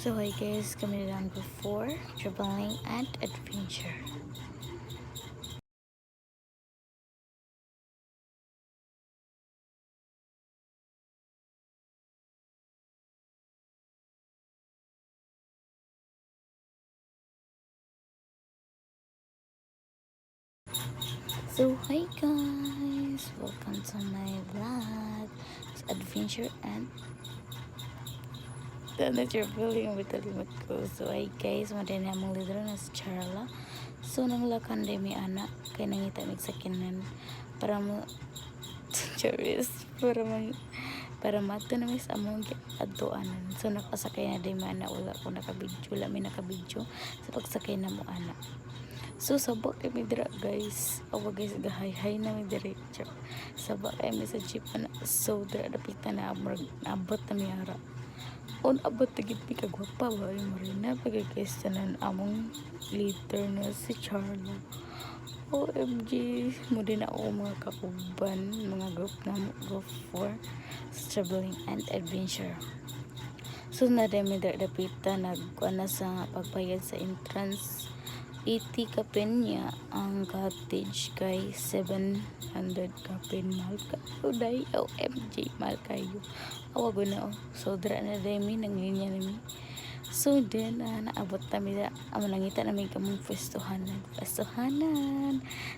So hi guys, kami na lang before traveling and adventure. So hi guys, welcome to my vlog. It's adventure and the traveling with the limit ko. So hi guys, madali na mong lidro na sa Charla. So nang lakan de may anak, kaya nangita mig sakinan para mo Charis, para mato na mis among adtuanan. So nakasakay na din man na wala ko nakabidyo, wala may nakabidyo sa pagsakay na mo anak. So sabak kami dira guys. Awa guys, gahay-hay na mi diretso. Sabak kami sa jeep na so dira dapitan na abot na mi ara. On abot tigit mi kagwapa ba yung marina pag guys tanan among leader na si Charlo. OMG, mo din ako mga kakuban, mga group na group 4 traveling and adventure. So na dami dapita nagkuha na sa pagbayad sa entrance 80 kapin niya ang cottage kay 700 kapin mahal ka uday OMG mahal kayo awago na so dra na dami nang linya nami. So then naabot kami na nangita namin kamong festohanan.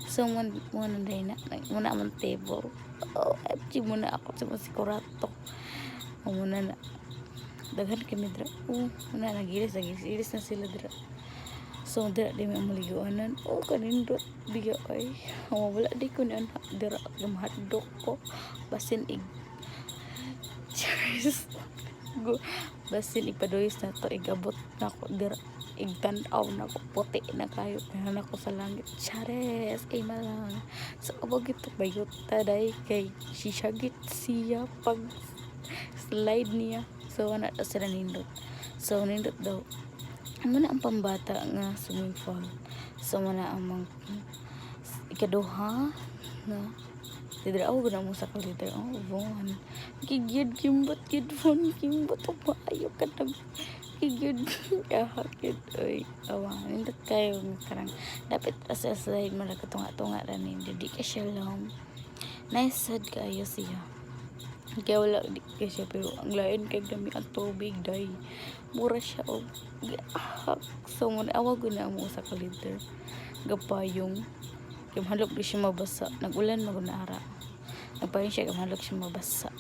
So muna na muna ang table. OMG muna ako sa masikurato muna na daghan kami dra muna nagilis na sila dra. So dira di may maliguanan kanindot diya ay wala di ko na dira gamahadok ko basin cheers go basin ipadoyos na to igabot na ko dira igtanaw na ko puti na kayo kana ko sa langit chares ay malang so abog ito bayot taday kay sisagit siya pag slide niya so wala na sila nindot so nindot daw muna ang pambata nga swimming pool so muna ang ikaduha nga tidra ako guna mo sa kaliter von kigyud kimbot gid von kimbot o maayo ka nag kigyud kahakit oy awa nindot kayo karang dapat sa slide mala katunga-tunga ra hindi ka siya lang nice sad kayo siya kaya wala di kasi pero ang lain kay dami ang tubig day mura siya og so mo awag na mo sa kaliter gapayong kay mahalok di siya mabasa nagulan maguna ara nagpayong siya kay mahalok siya mabasa